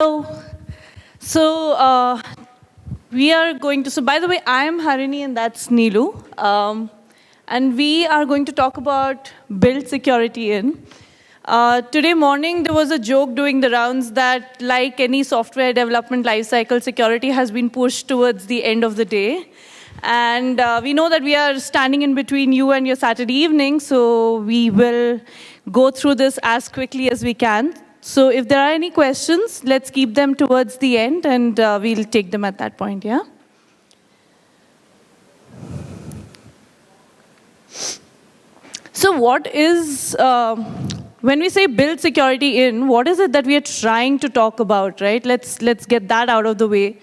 Hello. So we are going to, so by the way, I'm Harini and that's Neelu. And we are going to talk about build security in. Today morning, there was a joke doing the rounds that like any software development lifecycle, security has been pushed towards the end of the day. And we know that we are standing in between you and your Saturday evening, so we will go through this as quickly as we can. So if there are any questions, let's keep them towards the end, and we'll take them at that point, yeah? So what is, when we say build security in, what is it that we are trying to talk about, right? Let's get that out of the way.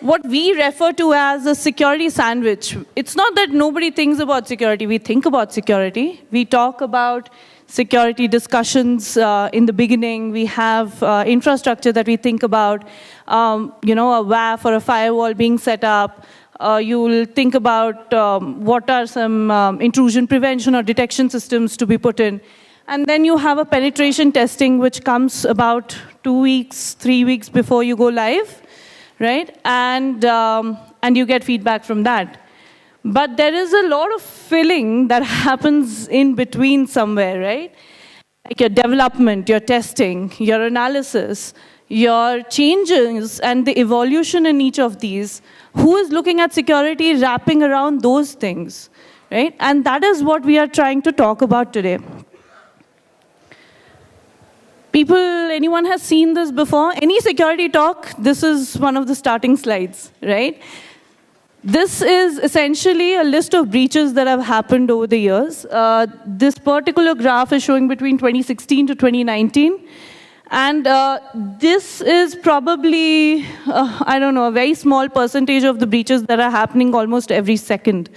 What we refer to as a security sandwich. It's not that nobody thinks about security. We think about security. We talk about security discussions in the beginning. We have infrastructure that we think about, a WAF or a firewall being set up. You'll think about what are some intrusion prevention or detection systems to be put in. And then you have a penetration testing, which comes about 2 weeks, 3 weeks before you go live, right? And you get feedback from that. But there is a lot of filling that happens in between somewhere, right? Like your development, your testing, your analysis, your changes, and the evolution in each of these. Who is looking at security wrapping around those things, right? And that is what we are trying to talk about today. Anyone has seen this before? Any security talk, this is one of the starting slides, right? This is essentially a list of breaches that have happened over the years. This particular graph is showing between 2016 to 2019. And this is probably, a very small percentage of the breaches that are happening almost every second.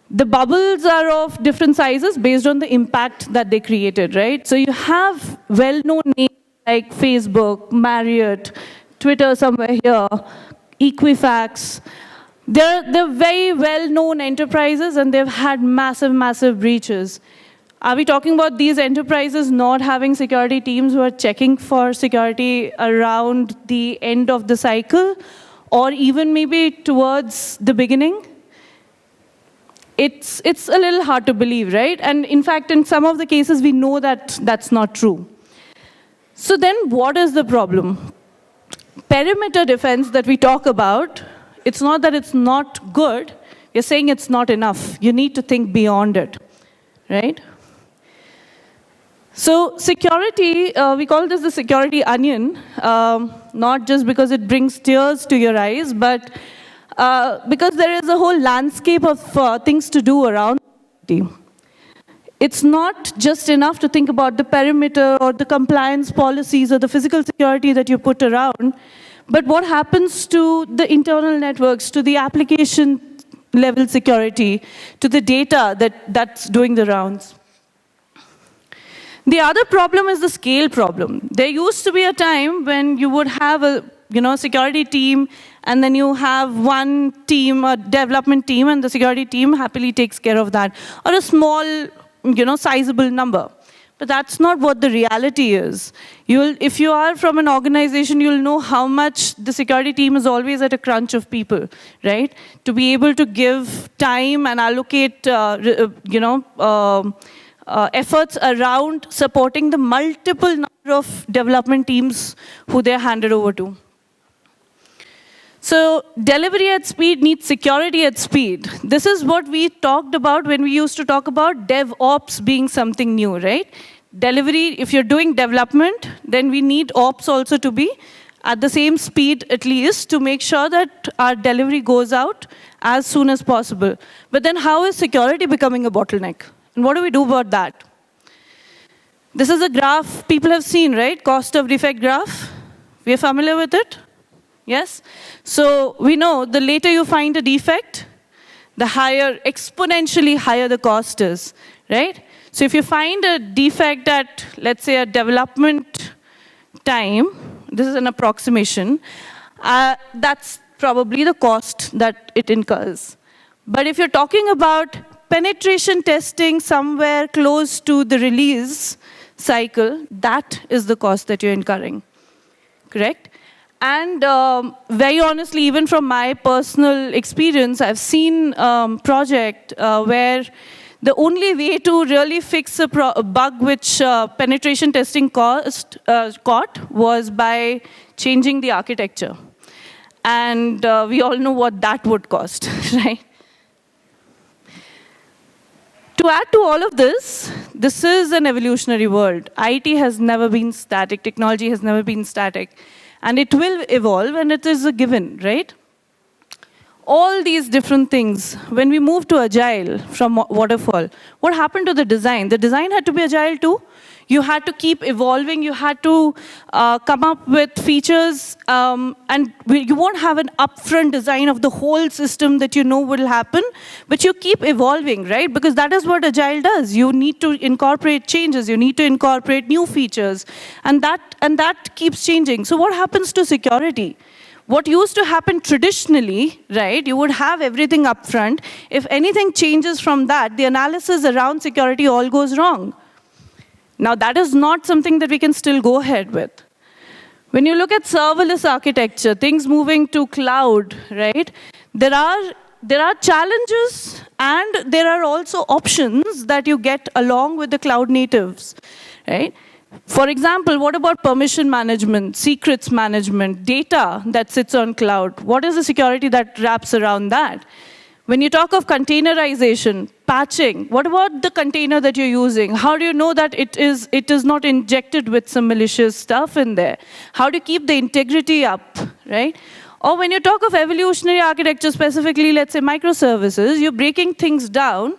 The bubbles are of different sizes based on the impact that they created, right? So you have well-known names like Facebook, Marriott, Twitter somewhere here, Equifax. They're very well-known enterprises, and they've had massive, massive breaches. Are we talking about these enterprises not having security teams who are checking for security around the end of the cycle, or even maybe towards the beginning? It's a little hard to believe, right? And in fact, in some of the cases, we know that that's not true. So then what is the problem? Perimeter defense that we talk about, it's not that it's not good. You're saying it's not enough. You need to think beyond it, right? So security, we call this the security onion, not just because it brings tears to your eyes, but because there is a whole landscape of things to do around security. It's not just enough to think about the perimeter or the compliance policies or the physical security that you put around, but what happens to the internal networks, to the application level security, to the data that's doing the rounds. The other problem is the scale problem. There used to be a time when you would have a security team, and then you have one team, a development team, and the security team happily takes care of that, or a small, sizable number. But that's not what the reality is. If you are from an organization, you'll know how much the security team is always at a crunch of people, right? To be able to give time and allocate, efforts around supporting the multiple number of development teams who they're handed over to. So delivery at speed needs security at speed. This is what we talked about when we used to talk about DevOps being something new, right? Delivery, if you're doing development, then we need ops also to be at the same speed at least to make sure that our delivery goes out as soon as possible. But then how is security becoming a bottleneck? And what do we do about that? This is a graph people have seen, right? Cost of defect graph. We are familiar with it? Yes? So we know the later you find a defect, the exponentially higher the cost is, right? So if you find a defect at, let's say, a development time, this is an approximation, that's probably the cost that it incurs. But if you're talking about penetration testing somewhere close to the release cycle, that is the cost that you're incurring. correct? And very honestly, even from my personal experience, I've seen project where the only way to really fix a bug which penetration testing caught was by changing the architecture. And we all know what that would cost, right? To add to all of this, this is an evolutionary world. IT has never been static, technology has never been static. And it will evolve, and it is a given, right? All these different things, when we moved to Agile from Waterfall, what happened to the design? The design had to be Agile too. You had to keep evolving. You had to come up with features, and you won't have an upfront design of the whole system that you know will happen, but you keep evolving, right? Because that is what Agile does. You need to incorporate changes. You need to incorporate new features, and that keeps changing. So what happens to security? What used to happen traditionally, right, you would have everything up front. If anything changes from that, the analysis around security all goes wrong. Now, that is not something that we can still go ahead with. When you look at serverless architecture, things moving to cloud, right, there are challenges and there are also options that you get along with the cloud natives, right? For example, what about permission management, secrets management, data that sits on cloud? What is the security that wraps around that? When you talk of containerization, patching, what about the container that you're using? How do you know that it is not injected with some malicious stuff in there? How do you keep the integrity up, right? Or when you talk of evolutionary architecture, specifically, let's say microservices, you're breaking things down.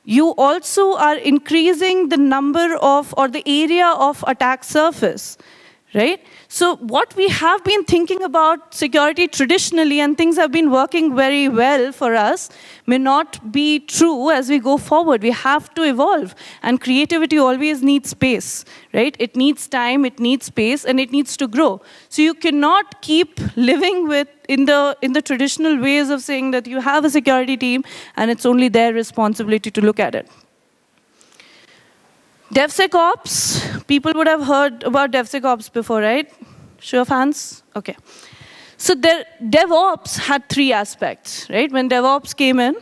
You also are increasing the number of, or the area of attack surface, right? So what we have been thinking about security traditionally, and things have been working very well for us, may not be true as we go forward. We have to evolve, and creativity always needs space, right? It needs time, it needs space, and it needs to grow. So you cannot keep living with in the traditional ways of saying that you have a security team and it's only their responsibility to look at it. DevSecOps, people would have heard about DevSecOps before, right? Show of hands? Okay. So DevOps had three aspects, right? When DevOps came in,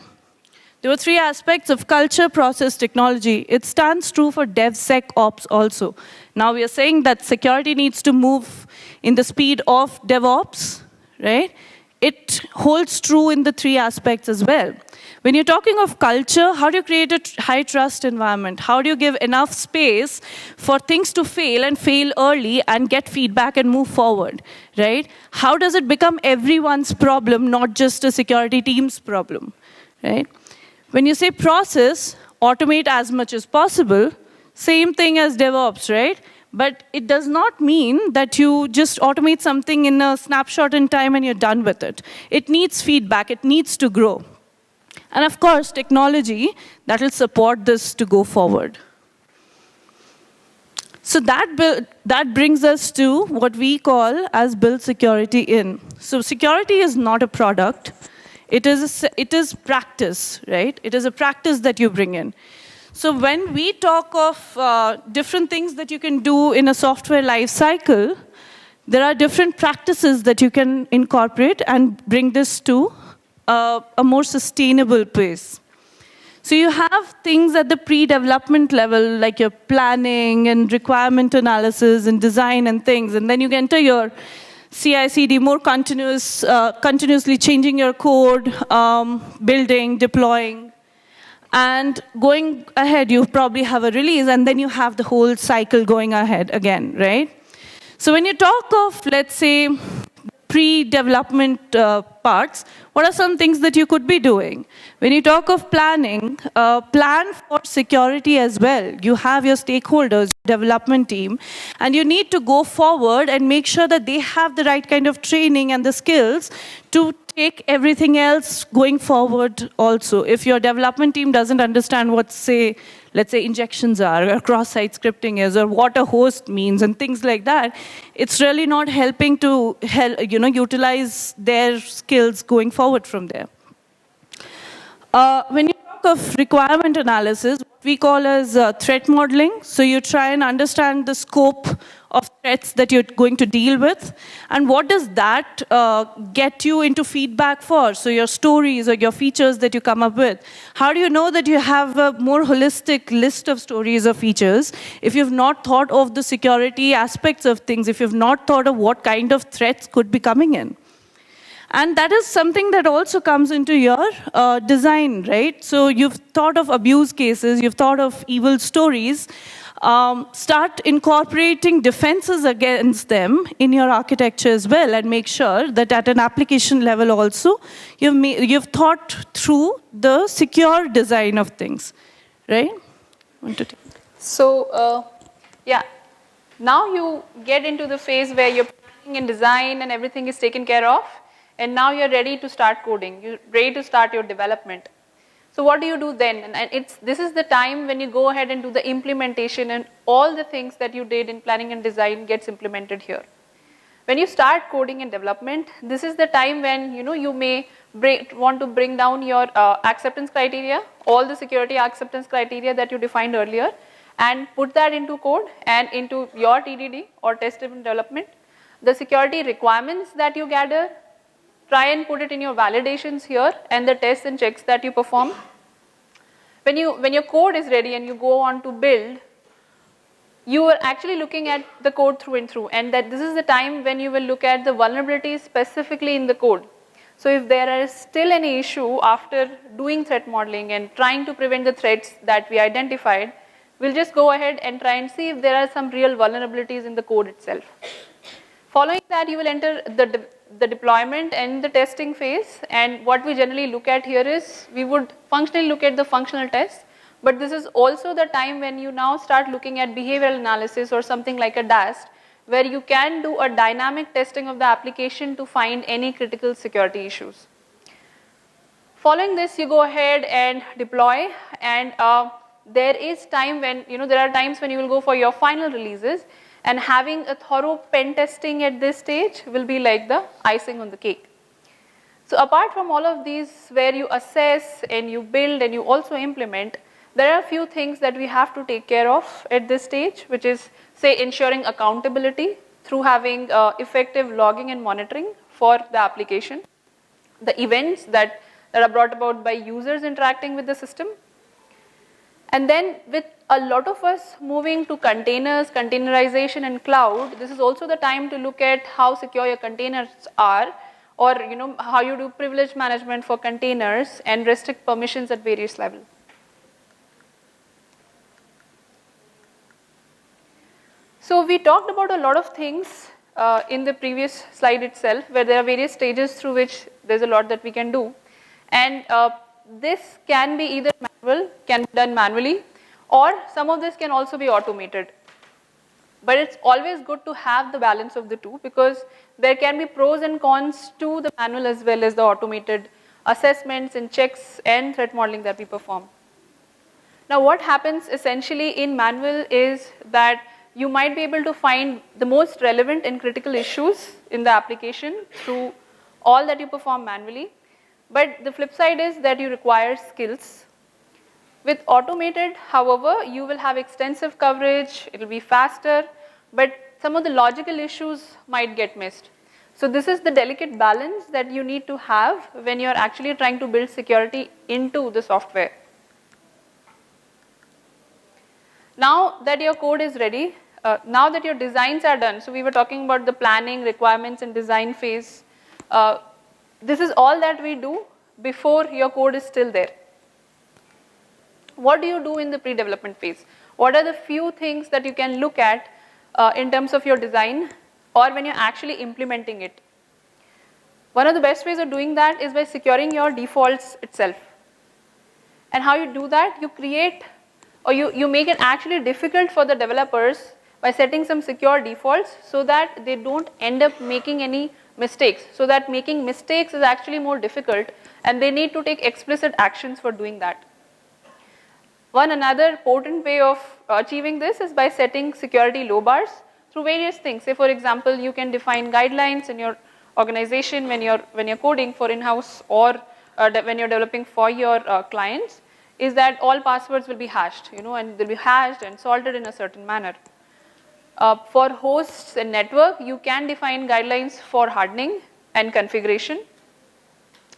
there were three aspects of culture, process, technology. It stands true for DevSecOps also. Now we are saying that security needs to move in the speed of DevOps, right? It holds true in the three aspects as well. When you're talking of culture, how do you create a high-trust environment? How do you give enough space for things to fail and fail early and get feedback and move forward, right? How does it become everyone's problem, not just a security team's problem, right? When you say process, automate as much as possible, same thing as DevOps, right? But it does not mean that you just automate something in a snapshot in time and you're done with it. It needs feedback, it needs to grow. And of course, technology that will support this to go forward. So that brings us to what we call as build security in. So security is not a product. It is practice, right? It is a practice that you bring in. So when we talk of different things that you can do in a software life cycle, there are different practices that you can incorporate and bring this to a more sustainable pace. So you have things at the pre-development level, like your planning and requirement analysis and design and things, and then you enter your CI/CD, more continuously changing your code, building, deploying. And going ahead, you probably have a release, and then you have the whole cycle going ahead again, right? So when you talk of, let's say, pre-development parts, what are some things that you could be doing? When you talk of planning, plan for security as well. You have your stakeholders, development team, and you need to go forward and make sure that they have the right kind of training and the skills to take everything else going forward also. If your development team doesn't understand what, say, let's say injections are, or cross-site scripting is, or what a host means, and things like that, it's really not helping to utilize their skills going forward from there. When you talk talk of requirement analysis, what we call as threat modeling. So you try and understand the scope of threats that you're going to deal with, and what does that get you into feedback for? So your stories or your features that you come up with. How do you know that you have a more holistic list of stories or features if you've not thought of the security aspects of things, if you've not thought of what kind of threats could be coming in? And that is something that also comes into your design, right? So you've thought of abuse cases, you've thought of evil stories. Start incorporating defenses against them in your architecture as well, and make sure that at an application level also, you've thought through the secure design of things, right? So, yeah, now you get into the phase where you're planning and design and everything is taken care of. And now you're ready to start coding, you're ready to start your development. So what do you do then? And this is the time when you go ahead and do the implementation, and all the things that you did in planning and design gets implemented here. When you start coding and development, this is the time when you may want to bring down your acceptance criteria, all the security acceptance criteria that you defined earlier, and put that into code and into your TDD or test-driven development. The security requirements that you gather, try and put it in your validations here and the tests and checks that you perform. When your code is ready and you go on to build, you are actually looking at the code through and through, and that this is the time when you will look at the vulnerabilities specifically in the code. So if there is still any issue after doing threat modeling and trying to prevent the threats that we identified, we'll just go ahead and try and see if there are some real vulnerabilities in the code itself. Following that, you will enter the deployment and the testing phase, and what we generally look at here is we would functionally look at the functional tests, but this is also the time when you now start looking at behavioral analysis or something like a DAST, where you can do a dynamic testing of the application to find any critical security issues. Following this, you go ahead and deploy, and there is time when, there are times when you will go for your final releases, and having a thorough pen testing at this stage will be like the icing on the cake. So apart from all of these where you assess and you build and you also implement, there are a few things that we have to take care of at this stage, which is, say, ensuring accountability through having effective logging and monitoring for the application, the events that are brought about by users interacting with the system. And then with a lot of us moving to containers, containerization and cloud, this is also the time to look at how secure your containers are, or how you do privilege management for containers and restrict permissions at various levels. So we talked about a lot of things in the previous slide itself, where there are various stages through which there's a lot that we can do. And this can be either manual, can be done manually, or some of this can also be automated. But it's always good to have the balance of the two, because there can be pros and cons to the manual as well as the automated assessments and checks and threat modeling that we perform. Now what happens essentially in manual is that you might be able to find the most relevant and critical issues in the application through all that you perform manually. But the flip side is that you require skills. With automated, however, you will have extensive coverage, it will be faster, but some of the logical issues might get missed. So this is the delicate balance that you need to have when you're actually trying to build security into the software. Now that your code is ready, now that your designs are done, so we were talking about the planning, requirements and design phase. This is all that we do before your code is still there. What do you do in the pre-development phase? What are the few things that you can look at in terms of your design, or when you're actually implementing it? One of the best ways of doing that is by securing your defaults itself. And how you do that? You create, or you make it actually difficult for the developers by setting some secure defaults so that they don't end up making any mistakes. So that making mistakes is actually more difficult, and they need to take explicit actions for doing that. One another potent way of achieving this is by setting security low bars through various things. Say for example, you can define guidelines in your organization when you're coding for in-house, or when you're developing for your clients. is that all passwords will be hashed, and they'll be hashed and salted in a certain manner. For hosts and network, you can define guidelines for hardening and configuration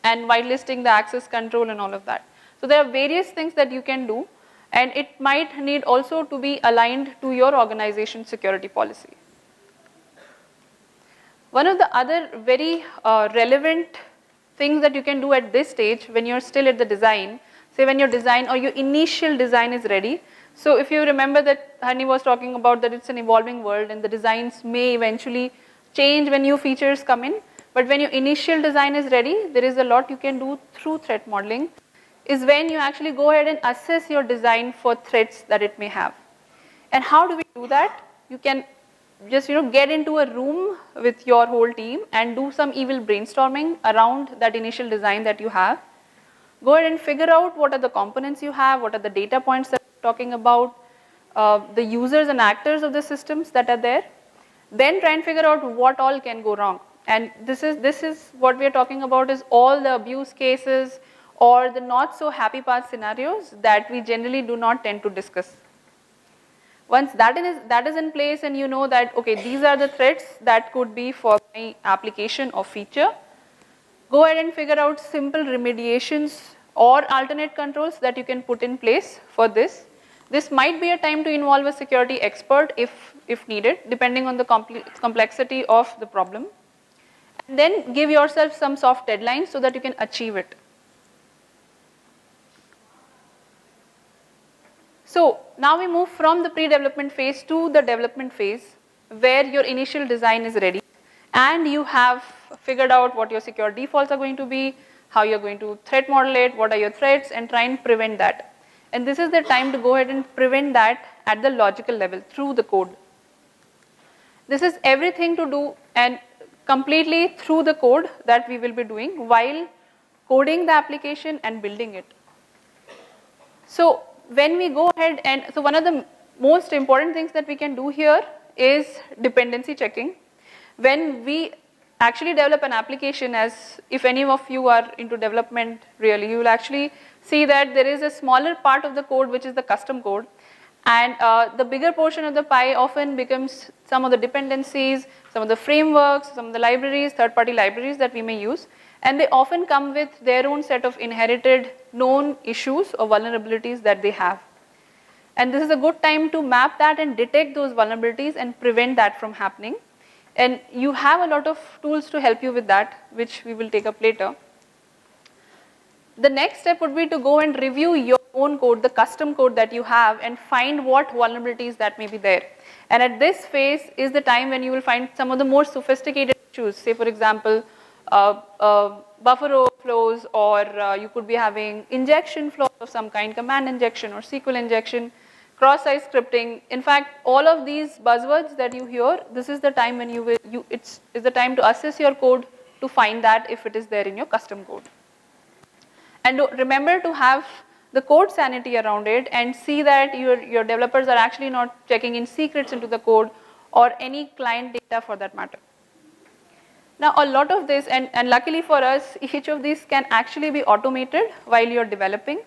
and whitelisting the access control and all of that. So there are various things that you can do, and it might need also to be aligned to your organization's security policy. One of the other very relevant things that you can do at this stage when you're still at the design, say when your design or your initial design is ready. So if you remember that Hani was talking about that it's an evolving world and the designs may eventually change when new features come in. But when your initial design is ready, there is a lot you can do through threat modeling, is when you actually go ahead and assess your design for threats that it may have. And how do we do that? You can just get into a room with your whole team and do some evil brainstorming around that initial design that you have. Go ahead and figure out what are the components you have, what are the data points that we're talking about, the users and actors of the systems that are there. Then try and figure out what all can go wrong. And this is what we are talking about, is all the abuse cases or the not so happy path scenarios that we generally do not tend to discuss. Once that is in place and you know that, okay, these are the threats that could be for my application or feature, go ahead and figure out simple remediations or alternate controls that you can put in place for this. This might be a time to involve a security expert if needed, depending on the complexity of the problem. And then give yourself some soft deadlines so that you can achieve it. So now we move from the pre-development phase to the development phase, where your initial design is ready and you have figured out what your secure defaults are going to be, how you're going to threat model it, what are your threats, and try and prevent that. And this is the time to go ahead and prevent that at the logical level through the code. This is everything to do and completely through the code that we will be doing while coding the application and building it. So when we go ahead and, so one of the most important things that we can do here is dependency checking. When we actually develop an application, as if any of you are into development really, you will actually see that there is a smaller part of the code which is the custom code, and the bigger portion of the pie often becomes some of the dependencies, some of the frameworks, some of the libraries, third-party libraries that we may use, and they often come with their own set of inherited known issues or vulnerabilities that they have. And this is a good time to map that and detect those vulnerabilities and prevent that from happening. And you have a lot of tools to help you with that, which we will take up later. The next step would be to go and review your own code, the custom code that you have, and find what vulnerabilities that may be there. And at this phase is the time when you will find some of the more sophisticated issues, say for example, buffer overflows, or you could be having injection flaws of some kind, command injection or SQL injection, cross-site scripting. In fact, all of these buzzwords that you hear, this is the time when it's the time to assess your code to find that if it is there in your custom code. And remember to have the code sanity around it and see that your developers are actually not checking in secrets into the code or any client data for that matter. Now a lot of this, and luckily for us, each of these can actually be automated while you're developing.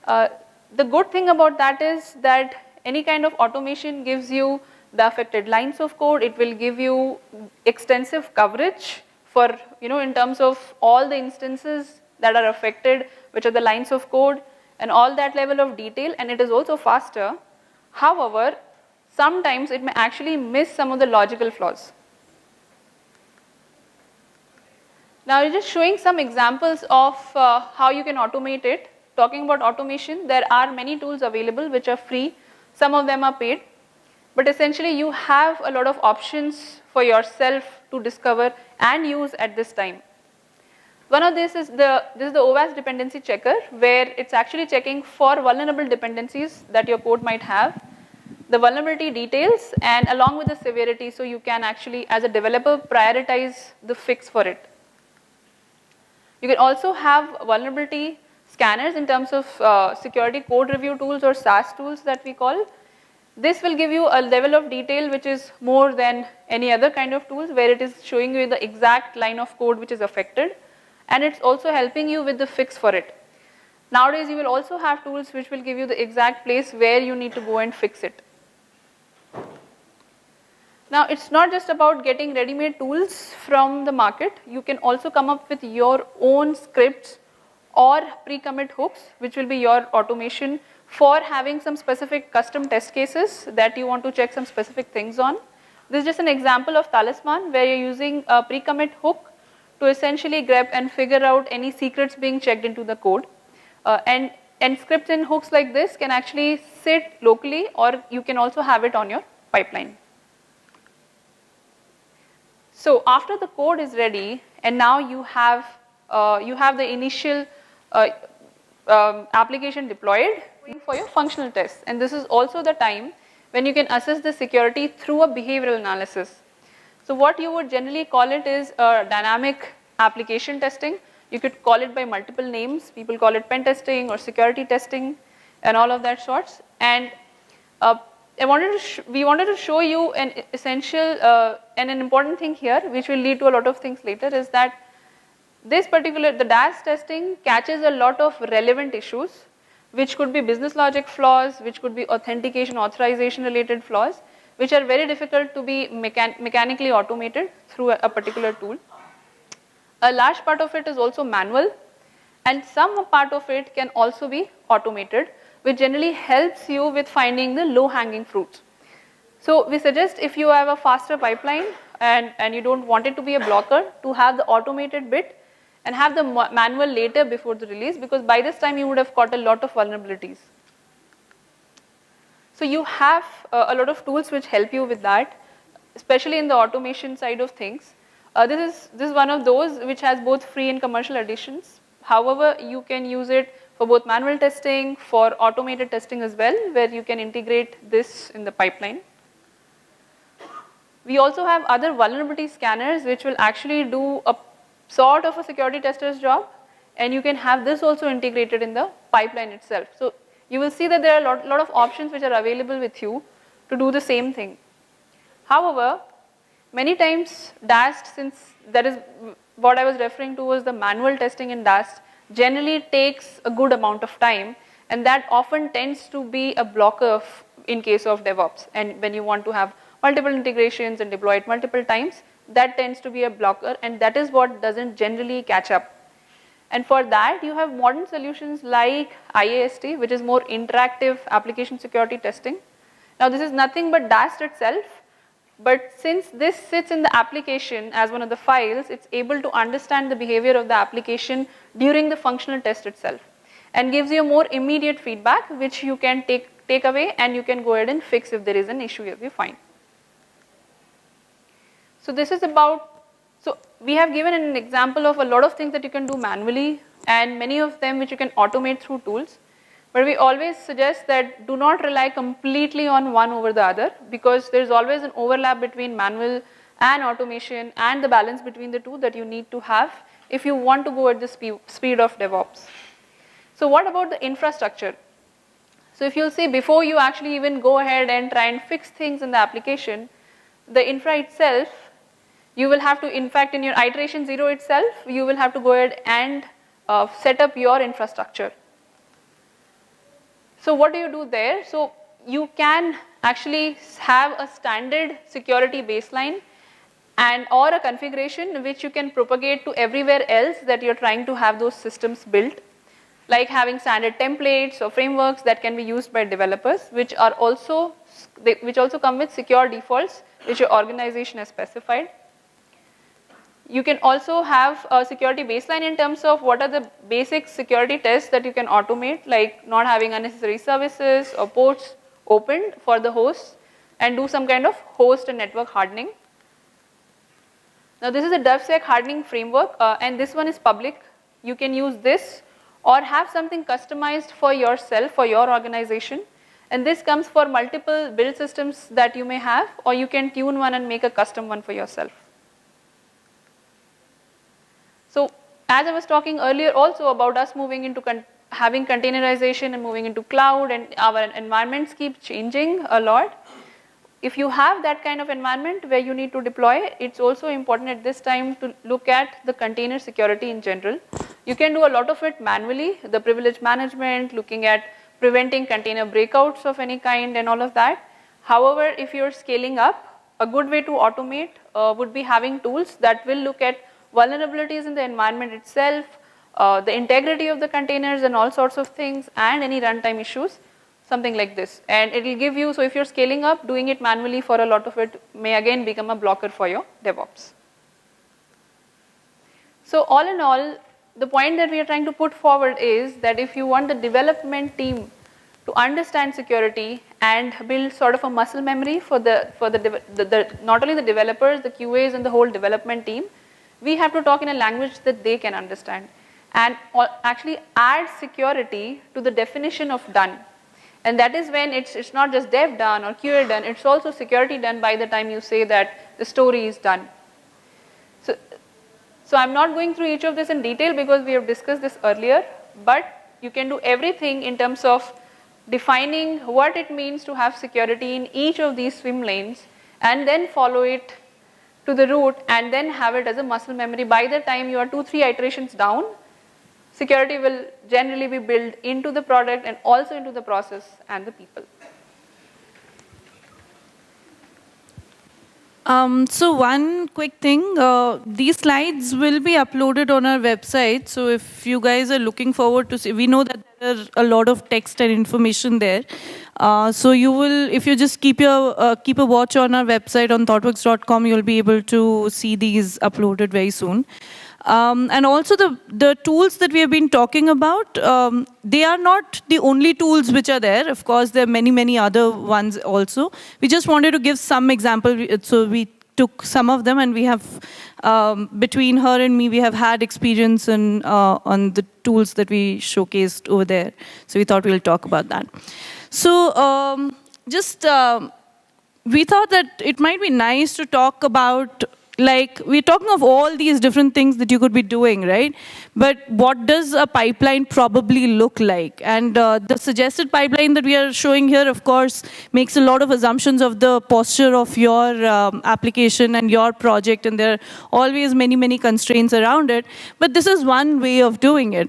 The good thing about that is that any kind of automation gives you the affected lines of code. It will give you extensive coverage for, in terms of all the instances that are affected, which are the lines of code, and all that level of detail, and it is also faster. However, sometimes it may actually miss some of the logical flaws. Now I'm just showing some examples of how you can automate it. Talking about automation, there are many tools available which are free, some of them are paid, but essentially you have a lot of options for yourself to discover and use at this time. One of this is the OWASP dependency checker, where it's actually checking for vulnerable dependencies that your code might have, the vulnerability details, and along with the severity, so you can actually, as a developer, prioritize the fix for it. You can also have vulnerability scanners in terms of security code review tools or SaaS tools that we call. This will give you a level of detail which is more than any other kind of tools, where it is showing you the exact line of code which is affected, and it's also helping you with the fix for it. Nowadays, you will also have tools which will give you the exact place where you need to go and fix it. Now, it's not just about getting ready-made tools from the market. You can also come up with your own scripts or pre-commit hooks, which will be your automation for having some specific custom test cases that you want to check some specific things on. This is just an example of Talisman, where you're using a pre-commit hook to essentially grab and figure out any secrets being checked into the code. And scripts and hooks like this can actually sit locally, or you can also have it on your pipeline. So after the code is ready, and now you have the initial application deployed for your functional tests. And this is also the time when you can assess the security through a behavioral analysis. So what you would generally call it is dynamic application testing. You could call it by multiple names. People call it pen testing or security testing and all of that sorts. And we wanted to show you an essential and an important thing here, which will lead to a lot of things later, is that the DAS testing catches a lot of relevant issues, which could be business logic flaws, which could be authentication, authorization related flaws, which are very difficult to be mechanically automated through a particular tool. A large part of it is also manual, and some part of it can also be automated, which generally helps you with finding the low-hanging fruits. So we suggest, if you have a faster pipeline and you don't want it to be a blocker, to have the automated bit and have the manual later before the release, because by this time you would have caught a lot of vulnerabilities. So you have a lot of tools which help you with that, especially in the automation side of things. This is one of those which has both free and commercial editions. However, you can use it for both manual testing, for automated testing as well, where you can integrate this in the pipeline. We also have other vulnerability scanners which will actually do a sort of a security tester's job, and you can have this also integrated in the pipeline itself. So you will see that there are a lot of options which are available with you to do the same thing. However, many times DAST, since that is what I was referring to was the manual testing in DAST, generally takes a good amount of time, and that often tends to be a blocker in case of DevOps. And when you want to have multiple integrations and deploy it multiple times, that tends to be a blocker, and that is what doesn't generally catch up. And for that, you have modern solutions like IAST, which is more interactive application security testing. Now, this is nothing but DAST itself, but since this sits in the application as one of the files, it's able to understand the behavior of the application during the functional test itself, and gives you more immediate feedback, which you can take away, and you can go ahead and fix if there is an issue you find. So this is about, so we have given an example of a lot of things that you can do manually, and many of them which you can automate through tools. But we always suggest that do not rely completely on one over the other, because there's always an overlap between manual and automation, and the balance between the two that you need to have if you want to go at the speed of DevOps. So what about the infrastructure? So if you'll see, before you actually even go ahead and try and fix things in the application, the infra itself, you will have to, in fact, in your iteration 0 itself, you will have to go ahead and set up your infrastructure. So what do you do there? So you can actually have a standard security baseline and or a configuration which you can propagate to everywhere else that you're trying to have those systems built, like having standard templates or frameworks that can be used by developers, which also come with secure defaults which your organization has specified. You can also have a security baseline in terms of what are the basic security tests that you can automate, like not having unnecessary services or ports opened for the hosts, and do some kind of host and network hardening. Now this is a DevSec hardening framework, and this one is public. You can use this or have something customized for yourself, for your organization. And this comes for multiple build systems that you may have, or you can tune one and make a custom one for yourself. So as I was talking earlier also about us moving into having containerization and moving into cloud, and our environments keep changing a lot. If you have that kind of environment where you need to deploy, it's also important at this time to look at the container security in general. You can do a lot of it manually, the privilege management, looking at preventing container breakouts of any kind and all of that. However, if you're scaling up, a good way to automate would be having tools that will look at vulnerabilities in the environment itself, the integrity of the containers and all sorts of things, and any runtime issues, something like this. And it will give you, so if you're scaling up, doing it manually for a lot of it may again become a blocker for your DevOps. So all in all, the point that we are trying to put forward is that if you want the development team to understand security and build sort of a muscle memory for not only the developers, the QAs and the whole development team, we have to talk in a language that they can understand and actually add security to the definition of done. And that is when it's not just dev done or QA done, it's also security done by the time you say that the story is done. So I'm not going through each of this in detail because we have discussed this earlier, but you can do everything in terms of defining what it means to have security in each of these swim lanes and then follow it to the root and then have it as a muscle memory. By the time you are 2-3 iterations down, security will generally be built into the product and also into the process and the people. So one quick thing, these slides will be uploaded on our website. So if you guys are looking forward to see, we know that there are a lot of text and information there. So you will, if you just keep a watch on our website on thoughtworks.com, you'll be able to see these uploaded very soon. And also the tools that we have been talking about, they are not the only tools which are there. Of course, there are many, many other ones also. We just wanted to give some example. So we took some of them and we have, between her and me, we have had experience on the tools that we showcased over there. So we thought we'll talk about that. So we thought that it might be nice to talk about, like, we're talking of all these different things that you could be doing, right? But what does a pipeline probably look like? And the suggested pipeline that we are showing here, of course, makes a lot of assumptions of the posture of your application and your project, and there are always many, many constraints around it. But this is one way of doing it.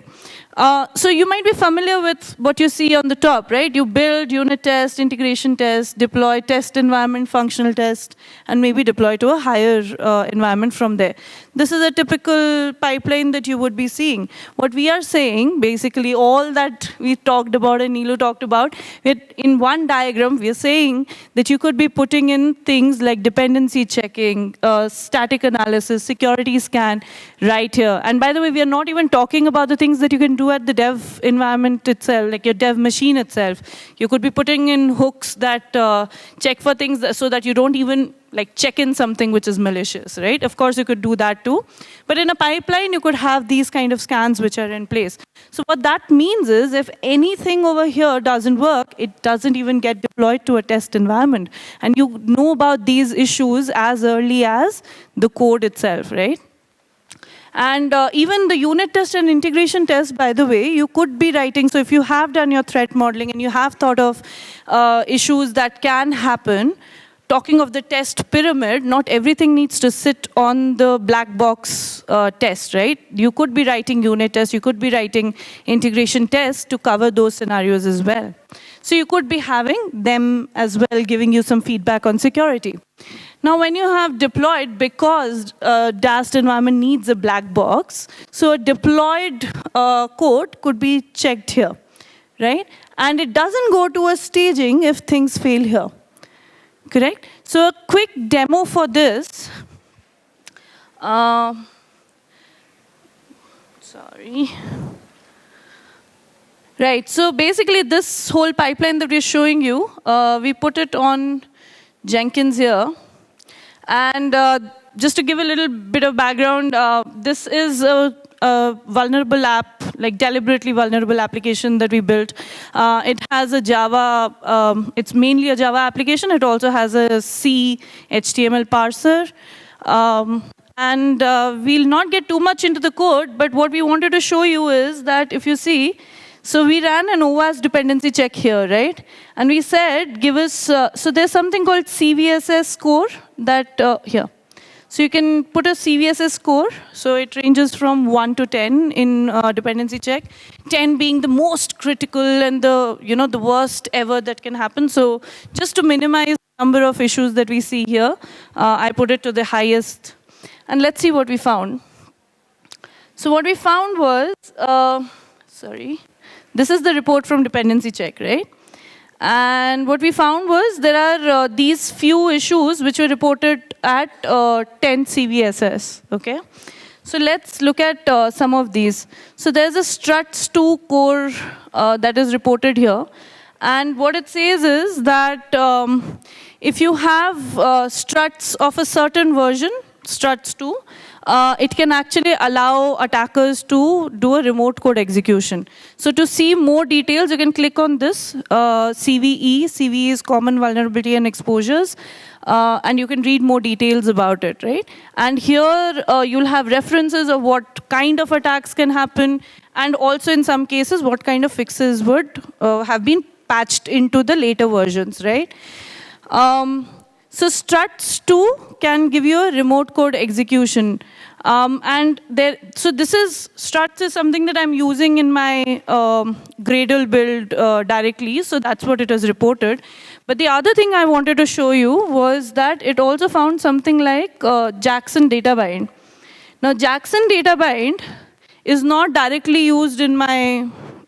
So you might be familiar with what you see on the top, right? You build, unit test, integration test, deploy, test environment, functional test, and maybe deploy to a higher environment from there. This is a typical pipeline that you would be seeing. What we are saying, basically all that we talked about and Neelu talked about, in one diagram, we are saying that you could be putting in things like dependency checking, static analysis, security scan right here. And by the way, we are not even talking about the things that you can do at the dev environment itself, like your dev machine itself. You could be putting in hooks that check for things so that you don't even like check in something which is malicious, right? Of course, you could do that too. But in a pipeline, you could have these kind of scans which are in place. So what that means is if anything over here doesn't work, it doesn't even get deployed to a test environment. And you know about these issues as early as the code itself, right? And even the unit test and integration test, by the way, you could be writing. So if you have done your threat modeling and you have thought of issues that can happen, talking of the test pyramid, not everything needs to sit on the black box test, right? You could be writing unit tests, you could be writing integration tests to cover those scenarios as well. So you could be having them as well, giving you some feedback on security. Now, when you have deployed, because DAST environment needs a black box, so a deployed code could be checked here, right? And it doesn't go to a staging if things fail here. Correct? So a quick demo for this. Sorry. Right, so basically this whole pipeline that we're showing you, we put it on Jenkins here. And just to give a little bit of background, this is a vulnerable app, like deliberately vulnerable application that we built. It has a Java, it's mainly a Java application. It also has a C HTML parser. And we'll not get too much into the code, but what we wanted to show you is that if you see, so we ran an OWASP dependency check here, right? And we said, give us, so there's something called CVSS score that, here. So you can put a CVSS score. So it ranges from 1 to 10 in dependency check. 10 being the most critical and the worst ever that can happen. So just to minimize the number of issues that we see here, I put it to the highest. And let's see what we found. So what we found was, this is the report from dependency check, right? And what we found was there are these few issues which were reported at 10 CVSS, okay? So let's look at some of these. So there's a struts2 core that is reported here. And what it says is that if you have struts of a certain version, struts2, it can actually allow attackers to do a remote code execution. So to see more details, you can click on this, CVE. CVE is Common Vulnerability and Exposures. And you can read more details about it, right? And here, you'll have references of what kind of attacks can happen, and also in some cases, what kind of fixes would have been patched into the later versions, right? So struts2 can give you a remote code execution. So this is, struts is something that I'm using in my Gradle build directly, so that's what it has reported. But the other thing I wanted to show you was that it also found something like Jackson data bind. Now Jackson data bind is not directly used in my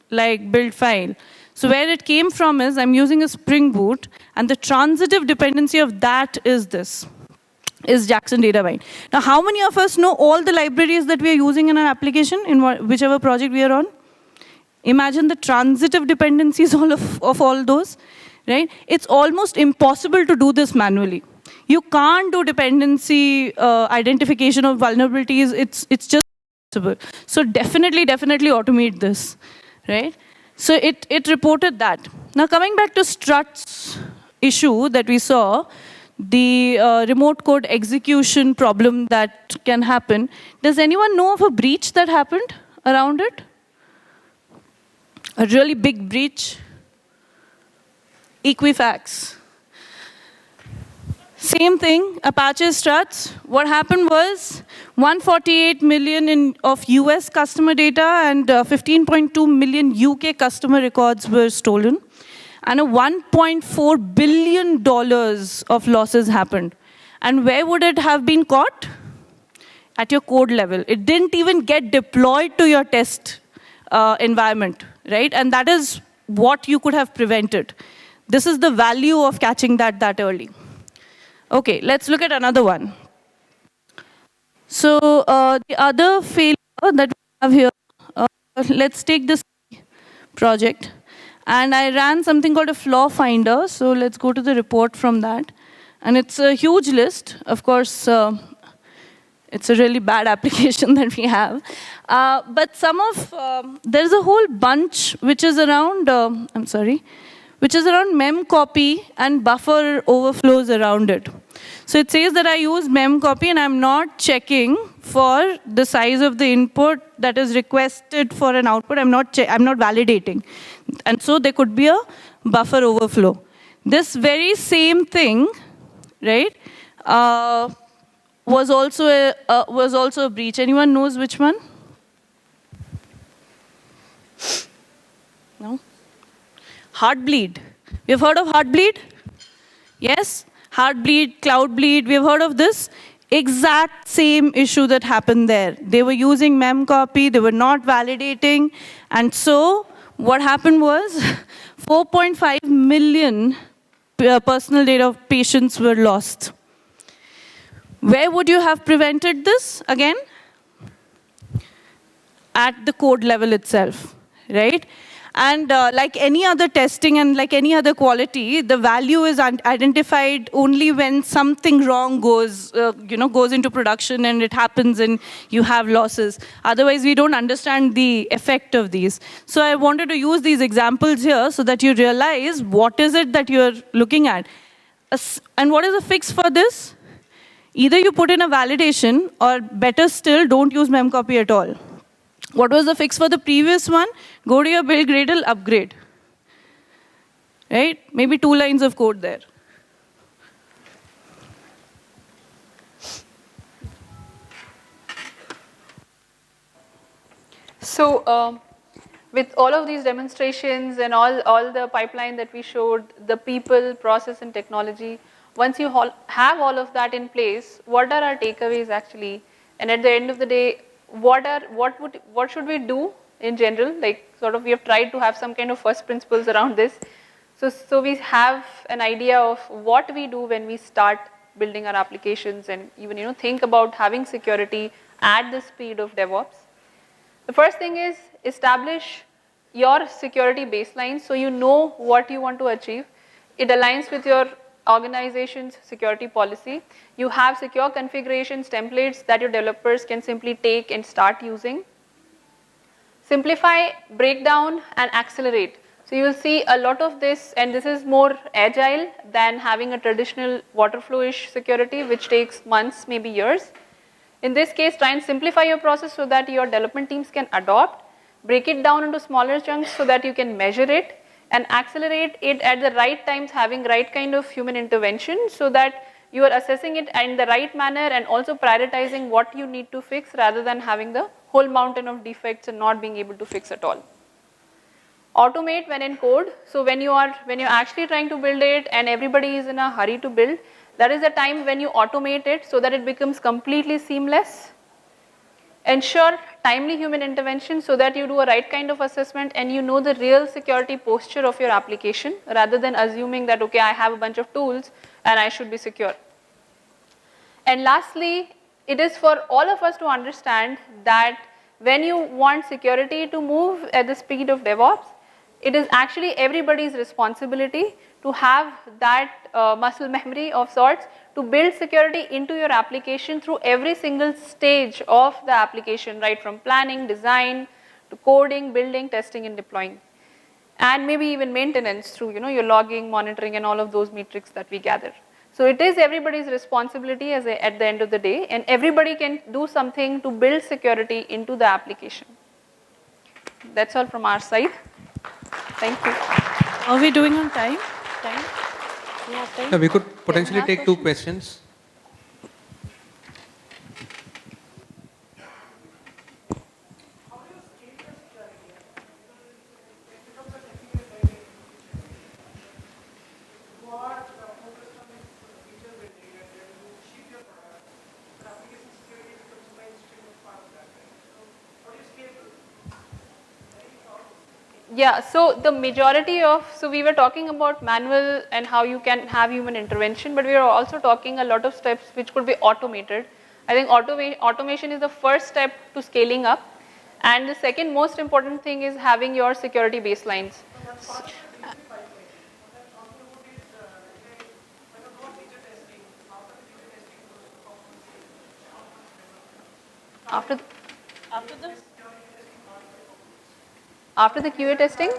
build file. So where it came from is I'm using a Spring Boot, and the transitive dependency of that is this, is Jackson data bind. Now, how many of us know all the libraries that we are using in our application, in whichever project we are on? Imagine the transitive dependencies of all those, right? It's almost impossible to do this manually. You can't do dependency identification of vulnerabilities. It's just impossible. So definitely automate this, right? So it reported that. Now coming back to struts issue that we saw, the remote code execution problem that can happen. Does anyone know of a breach that happened around it? A really big breach? Equifax. Same thing, Apache Struts. What happened was 148 million of US customer data and 15.2 million UK customer records were stolen. And a $1.4 billion of losses happened. And where would it have been caught? At your code level. It didn't even get deployed to your test environment, right? And that is what you could have prevented. This is the value of catching that early. Okay, let's look at another one. So the other failure that we have here, let's take this project. And I ran something called a flaw finder. So let's go to the report from that. And it's a huge list. Of course, it's a really bad application that we have. But there's a whole bunch which is around, which is around memcopy and buffer overflows around it. So it says that I use memcopy and I'm not checking for the size of the input that is requested for an output. I'm not validating. And so there could be a buffer overflow. This very same thing, right, was also a breach. Anyone knows which one? No? Heartbleed. We've heard of Heartbleed? Yes? Heartbleed, Cloudbleed, we've heard of this. Exact same issue that happened there. They were using memcopy, they were not validating, and so what happened was 4.5 million personal data of patients were lost. Where would you have prevented this? Again, at the code level itself, right? And like any other testing and like any other quality, the value is identified only when something wrong goes into production and it happens and you have losses. Otherwise, we don't understand the effect of these. So I wanted to use these examples here so that you realize what is it that you're looking at. And what is the fix for this? Either you put in a validation or better still, don't use memcopy at all. What was the fix for the previous one? Go to your build Gradle, upgrade. Right? Maybe 2 lines of code there. So with all of these demonstrations and all the pipeline that we showed, the people, process and technology, once you have all of that in place, what are our takeaways actually? And at the end of the day, what should we do in general? Like sort of we have tried to have some kind of first principles around this. So we have an idea of what we do when we start building our applications and even think about having security at the speed of DevOps. The first thing is establish your security baseline so you know what you want to achieve. It aligns with your organization's security policy. You have secure configurations, templates that your developers can simply take and start using. Simplify, break down, and accelerate. So you will see a lot of this, and this is more agile than having a traditional waterflow-ish security, which takes months, maybe years. In this case, try and simplify your process so that your development teams can adopt, break it down into smaller chunks so that you can measure it, and accelerate it at the right times, having right kind of human intervention so that you are assessing it in the right manner and also prioritizing what you need to fix rather than having the whole mountain of defects and not being able to fix at all. Automate when in code. So when you're actually trying to build it and everybody is in a hurry to build, that is the time when you automate it so that it becomes completely seamless. Ensure timely human intervention so that you do a right kind of assessment and you know the real security posture of your application rather than assuming that, okay, I have a bunch of tools and I should be secure. And lastly, it is for all of us to understand that when you want security to move at the speed of DevOps, it is actually everybody's responsibility to have that muscle memory of sorts to build security into your application through every single stage of the application, right from planning, design, to coding, building, testing, and deploying. And maybe even maintenance through your logging, monitoring, and all of those metrics that we gather. So it is everybody's responsibility at the end of the day, and everybody can do something to build security into the application. That's all from our side. Thank you. Are we doing on time? Time? We have time? Yeah, we could potentially take two questions. Yeah, so the majority of, so we were talking about manual and how you can have human intervention, but we are also talking a lot of steps which could be automated. I think automation is the first step to scaling up. And the second most important thing is having your security baselines. After the QA testing?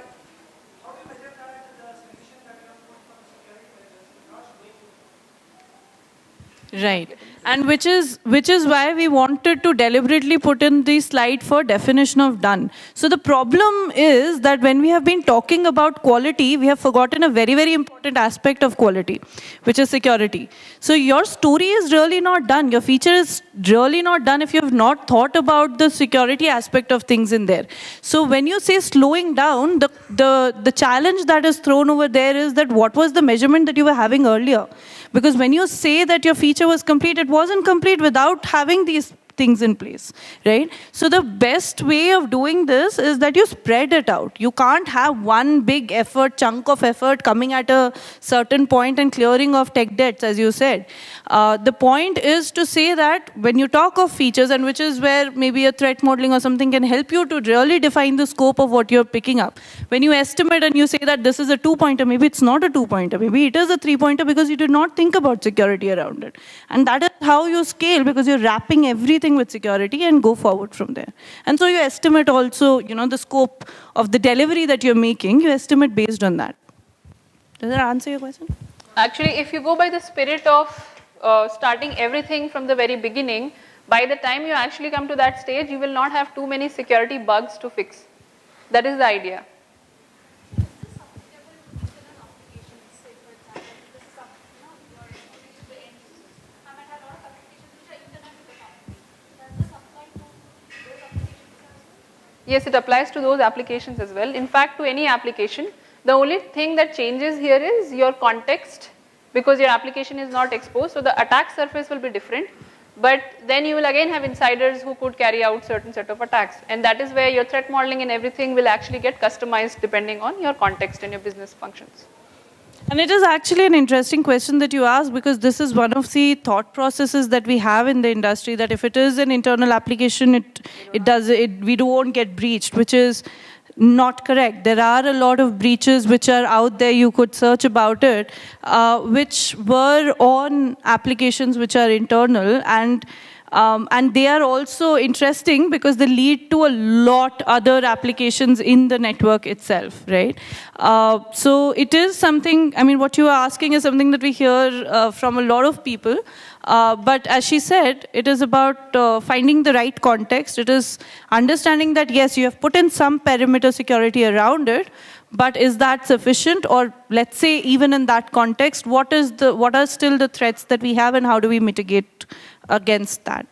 Right. And which is why we wanted to deliberately put in the slide for definition of done. So the problem is that when we have been talking about quality, we have forgotten a very, very important aspect of quality, which is security. So your story is really not done. Your feature is really not done if you have not thought about the security aspect of things in there. So when you say slowing down, the challenge that is thrown over there is that what was the measurement that you were having earlier? Because when you say that your feature was complete, it wasn't complete without having these things in place, right? So the best way of doing this is that you spread it out. You can't have one big effort, chunk of effort coming at a certain point and clearing of tech debts, as you said. The point is to say that when you talk of features, and which is where maybe a threat modeling or something can help you to really define the scope of what you're picking up. When you estimate and you say that this is a 2-pointer, maybe it's not a 2-pointer, maybe it is a 3-pointer because you did not think about security around it. And that is how you scale, because you're wrapping everything with security and go forward from there. And so you estimate also, the scope of the delivery that you're making, you estimate based on that. Does that answer your question? Actually, if you go by the spirit of starting everything from the very beginning, by the time you actually come to that stage, you will not have too many security bugs to fix. That is the idea. Yes, it applies to those applications as well. In fact, to any application, the only thing that changes here is your context, because your application is not exposed, so the attack surface will be different. But then you will again have insiders who could carry out certain set of attacks, and that is where your threat modeling and everything will actually get customized depending on your context and your business functions. And it is actually an interesting question that you ask, because this is one of the thought processes that we have in the industry, that if it is an internal application, we won't get breached, which is not correct. There are a lot of breaches which are out there, you could search about it, which were on applications which are internal, and they are also interesting because they lead to a lot other applications in the network itself, right? So it is something, I mean, what you are asking is something that we hear from a lot of people. But as she said, it is about finding the right context. It is understanding that, yes, you have put in some perimeter security around it, but is that sufficient? Or let's say, even in that context, what are still the threats that we have, and how do we mitigate against that?